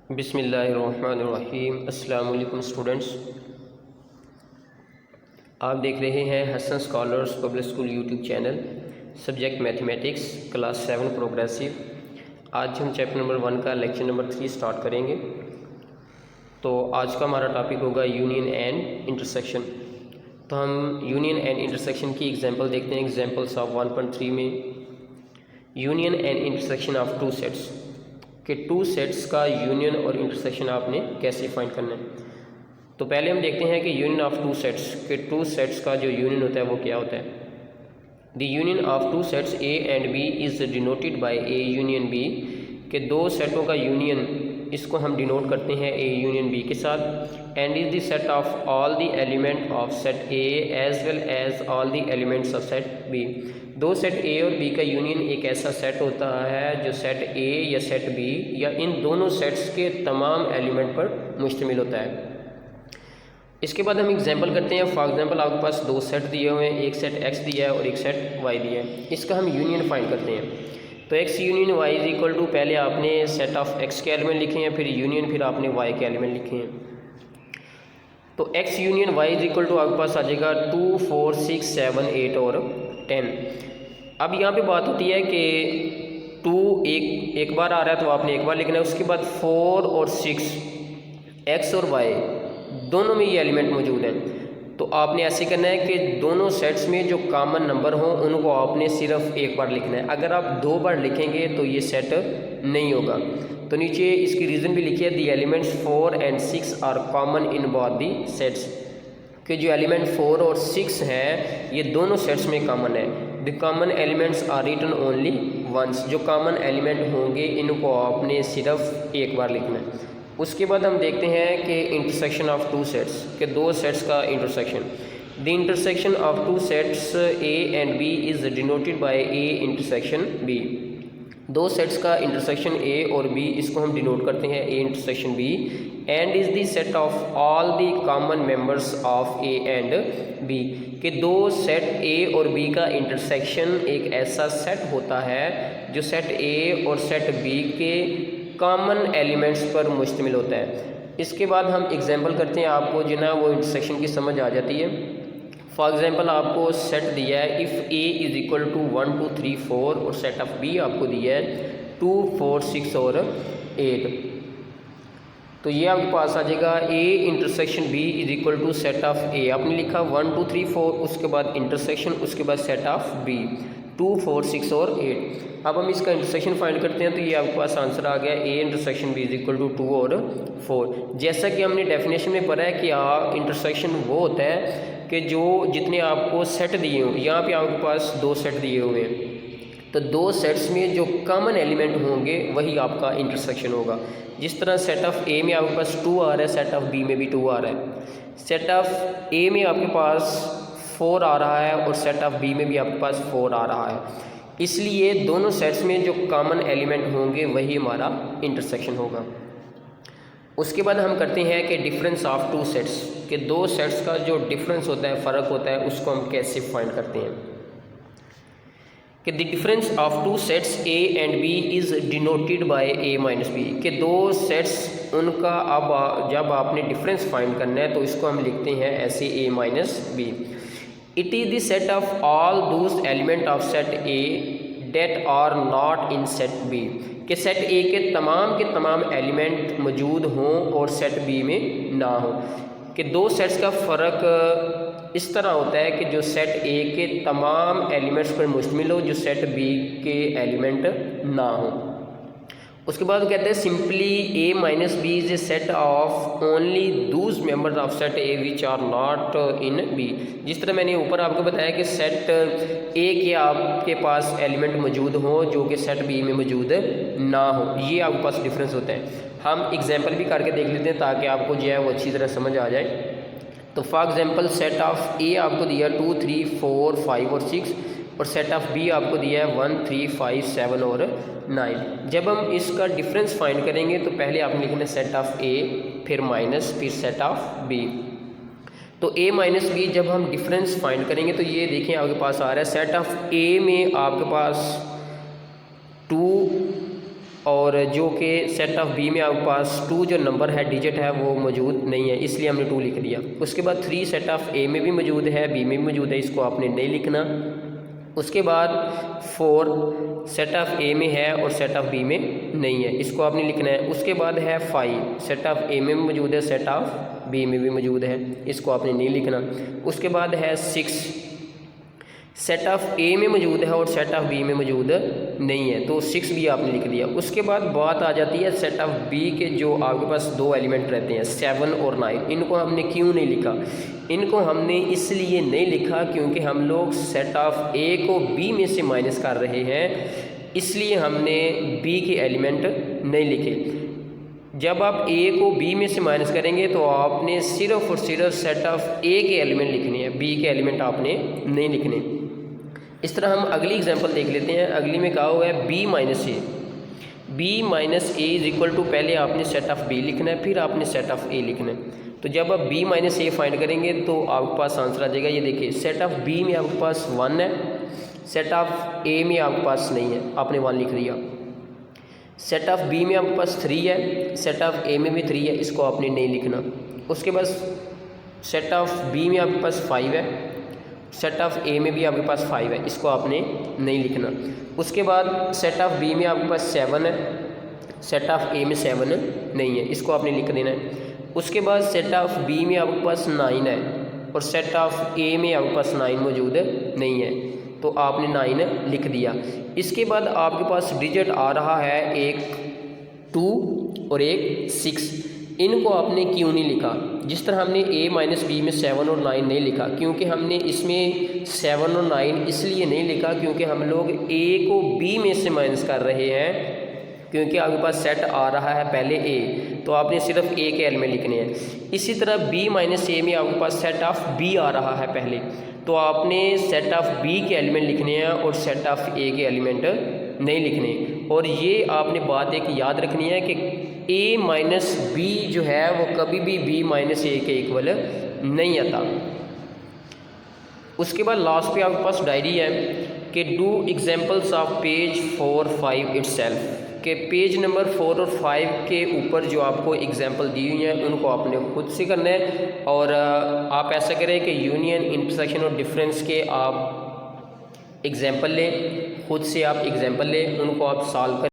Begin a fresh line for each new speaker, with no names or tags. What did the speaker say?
बिस्मिल्लाहिर्रहमानिर्रहीम। अस्सलाम वालेकुम स्टूडेंट्स, आप देख रहे हैं Hasan scholars public school YouTube channel. Subject mathematics, class 7 progressive. आज हम चैप्टर नंबर 1 का लेक्चर नंबर 3 स्टार्ट करेंगे। तो आज का हमारा टॉपिक होगा यूनियन एंड इंटरसेक्शन। तो हम यूनियन एंड इंटरसेक्शन की एग्जांपल देखते हैं। एग्जांपल्स ऑफ 1.3 में union and intersection of two sets कि टू सेट्स का यूनियन और इंटरसेक्शन आपने कैसे फाइंड करना है। तो पहले हम देखते हैं कि यूनियन ऑफ टू सेट्स के टू सेट्स का जो यूनियन होता है वो क्या होता है। The union of two sets A and B is denoted by A union B के दो सेटों का यूनियन इसको हम डिनोट करते हैं ए यूनियन बी के साथ। And is the set of all the element of set A as well as all the elements of set B. दो सेट ए और बी का यूनियन एक ऐसा सेट होता है जो सेट ए या सेट बी या इन दोनों सेट्स के तमाम एलिमेंट पर मुश्तमिल होता है। इसके बाद हम एग्जांपल करते हैं। फॉर एग्जांपल आपके पास दो सेट दिए हुए हैं, एक सेट एक्स दिया है और एक सेट वाई दिया है। इसका हम यूनियन फाइंड करते हैं। तो X union Y is equal to, पहले आपने सेट ऑफ एक्स के एलिमेंट लिखे हैं, फिर यूनियन, फिर आपने वाई के एलिमेंट लिखे हैं। तो X union Y is equal to आपके पास आ जाएगा 2, 4, 6, 7, 8 और 10। अब यहाँ पे बात होती है कि 2 एक बार आ रहा है तो आपने एक बार लिखना है। उसके बाद 4 और 6 एक्स और वाई दोनों में ये एलिमेंट मौजूद हैं। तो आपने ऐसे करना है कि दोनों सेट्स में जो कॉमन नंबर हों उनको आपने सिर्फ एक बार लिखना है। अगर आप 2 बार लिखेंगे तो ये सेट नहीं होगा। तो नीचे इसकी रीज़न भी लिखी है, the elements 4 and 6 are common in both the sets, कि जो एलिमेंट 4 और 6 हैं ये दोनों सेट्स में कॉमन है। The common elements are written only once, जो कॉमन एलिमेंट होंगे इनको आपने सिर्फ एक बार लिखना है। उसके बाद हम देखते हैं कि इंटरसेक्शन ऑफ टू सेट्स के दो सेट्स का intersection. The intersection of two sets A and B is denoted by A intersection B. दो सेट्स का इंटरसेक्शन ए और बी इसको हम डिनोट करते हैं A intersection B. And is the set of all the common members of A and B, कि दो set A और बी का इंटरसेक्शन एक ऐसा सेट होता है जो सेट ए और सेट बी के कॉमन एलिमेंट्स पर मुश्तमिल होता है। इसके बाद हम एग्जांपल करते हैं, आपको जो ना वो इंटरसेक्शन की समझ आ जाती है। फॉर एग्जांपल आपको सेट दिया है if A is equal to 1, 2, 3, 4 और सेट ऑफ बी आपको दिया है 2, 4, 6 और 8। तो ये आपके पास आ जाएगा A intersection B is equal to set of A. आपने लिखा 1, 2, 3, 4, उसके बाद इंटरसेक्शन, उसके बाद सेट ऑफ बी 2, 4, 6 और 8। अब हम इसका इंटरसेक्शन फाइंड करते हैं। तो ये आपके पास आंसर आ गया A intersection B is equal to 2 और 4। जैसा कि हमने डेफिनेशन में पढ़ा है कि इंटरसेक्शन वो होता है कि जो जितने आपको सेट दिए हों, यहाँ पे आपके पास 2 सेट दिए हुए हैं, तो 2 सेट्स में जो कॉमन एलिमेंट होंगे वही आपका इंटरसेक्शन होगा। जिस तरह सेट ऑफ ए में आपके पास 2 आ रहा है, सेट ऑफ बी में भी 2 आ रहा है। सेट ऑफ ए में आपके पास 4 आ रहा है और सेट ऑफ बी में भी आपके पास 4 आ रहा है। इसलिए दोनों सेट्स में जो कॉमन एलिमेंट होंगे वही हमारा इंटरसेक्शन होगा। उसके बाद हम करते हैं कि डिफरेंस ऑफ टू सेट्स, के दो सेट्स का जो डिफरेंस होता है, फ़र्क होता है, उसको हम कैसे फाइंड करते हैं। कि the difference of two sets A and B is denoted by A minus B, के दो सेट्स उनका अब जब आपने डिफरेंस फाइंड करना है तो इसको हम लिखते हैं ऐसे A minus B. It is the set of all those element of set A that are not in set B, कि सेट ए के तमाम एलिमेंट मौजूद हों और सेट बी में ना हो। कि दो सेट्स का फ़र्क इस तरह होता है कि जो सेट ए के तमाम एलिमेंट्स पर मुश्तमिल हो, जो सेट बी के एलिमेंट ना हो। उसके बाद कहते हैं simply A minus B is a set of only those members of set A which are not in B. जिस तरह मैंने ऊपर आपको बताया कि सेट ए के आपके पास एलिमेंट मौजूद हो जो कि सेट बी में मौजूद ना हो, ये आपके पास डिफरेंस होता है। हम एग्जांपल भी करके देख लेते हैं ताकि आपको जो है वो अच्छी तरह समझ आ जाए। तो फॉर एग्जांपल सेट ऑफ ए आपको दिया 2, 3, 4, 5 और 6 और सेट ऑफ बी आपको दिया है 1, 3, 5, 7 और 9। जब हम इसका डिफरेंस फाइंड करेंगे तो पहले आपने लिखना है सेट ऑफ ए, फिर माइनस, फिर सेट ऑफ बी। तो ए माइनस बी जब हम डिफरेंस फाइंड करेंगे तो ये देखें आपके पास आ रहा है सेट ऑफ ए में आपके पास 2 और जो कि सेट ऑफ बी में आपके पास 2 जो नंबर है डिजिट है वो मौजूद नहीं है, इसलिए हमने 2 लिख दिया। उसके बाद 3 सेट ऑफ ए में भी मौजूद है, बी में भी मौजूद है, इसको आपने नहीं लिखना। उसके बाद 4 सेट ऑफ ए में है और सेट ऑफ बी में नहीं है, इसको आपने लिखना है। उसके बाद है 5 सेट ऑफ ए में भी मौजूद है, सेट ऑफ बी में भी मौजूद है, इसको आपने नहीं लिखना। उसके बाद है 6 सेट ऑफ ए में मौजूद है और सेट ऑफ बी में मौजूद नहीं है, तो 6 भी आपने लिख दिया। उसके बाद बात आ जाती है सेट ऑफ बी के, जो आपके पास 2 एलिमेंट रहते हैं 7 और 9। इनको हमने क्यों नहीं लिखा? इनको हमने इसलिए नहीं लिखा क्योंकि हम लोग सेट ऑफ ए को बी में से माइनस कर रहे हैं, इसलिए हमने बी के एलिमेंट नहीं लिखे। जब आप ए को बी में से माइनस करेंगे तो आपने सिर्फ और सिर्फ सेट ऑफ ए के एलिमेंट लिखने हैं, बी के एलिमेंट आपने नहीं लिखने। इस तरह हम अगली एग्जांपल देख लेते हैं। अगली में कहा हुआ है b minus A, b minus A is equal to, पहले आपने सेट ऑफ b लिखना है, फिर आपने सेट ऑफ a लिखना है। तो जब आप b माइनस ए फाइंड करेंगे तो आपके पास आंसर आ जाएगा। ये देखिए सेट ऑफ b में आपके पास 1 है, सेट ऑफ a में आपके पास नहीं है, आपने 1 लिख दिया। सेट ऑफ b में आपके पास 3 है, सेट ऑफ a में भी 3 है, इसको आपने नहीं लिखना। उसके बाद सेट ऑफ b में आपके पास 5 है, सेट ऑफ ए में भी आपके पास 5 है, इसको आपने नहीं लिखना। उसके बाद सेट ऑफ बी में आपके पास 7 है, सेट ऑफ ए में 7 नहीं है, इसको आपने लिख देना है। उसके बाद सेट ऑफ बी में आपके पास 9 है और सेट ऑफ ए में आपके पास 9 मौजूद नहीं है, तो आपने 9 लिख दिया। इसके बाद आपके पास डिजिट आ रहा है एक 2 और एक 6, इनको आपने क्यों नहीं लिखा? जिस तरह हमने a माइनस बी में 7 और 9 नहीं लिखा, क्योंकि हमने इसमें 7 और 9 इसलिए नहीं लिखा क्योंकि हम लोग a को b में से माइनस कर रहे हैं, क्योंकि आपके पास सेट आ रहा है पहले a, तो आपने सिर्फ a के एलिमेंट लिखने हैं। इसी तरह b माइनस ए में आपके पास सेट ऑफ b आ रहा है पहले, तो आपने सेट ऑफ b के एलिमेंट लिखने हैं और सेट ऑफ a के एलिमेंट नहीं लिखने। और ये आपने बात एक याद रखनी है कि a माइनस बी जो है वो कभी भी b माइनस ए के इक्वल नहीं आता। उसके बाद लास्ट पे आपके पास डायरी है कि do examples of page 4, 5 itself, के पेज नंबर 4 और 5 के ऊपर जो आपको एग्जाम्पल दी हुई हैं उनको आपने खुद से करना है। और आप ऐसा करें कि यूनियन, इंटरसेक्शन और डिफरेंस के आप एग्जाम्पल लें, खुद से आप एग्जाम्पल लें, उनको आप सॉल्व करें।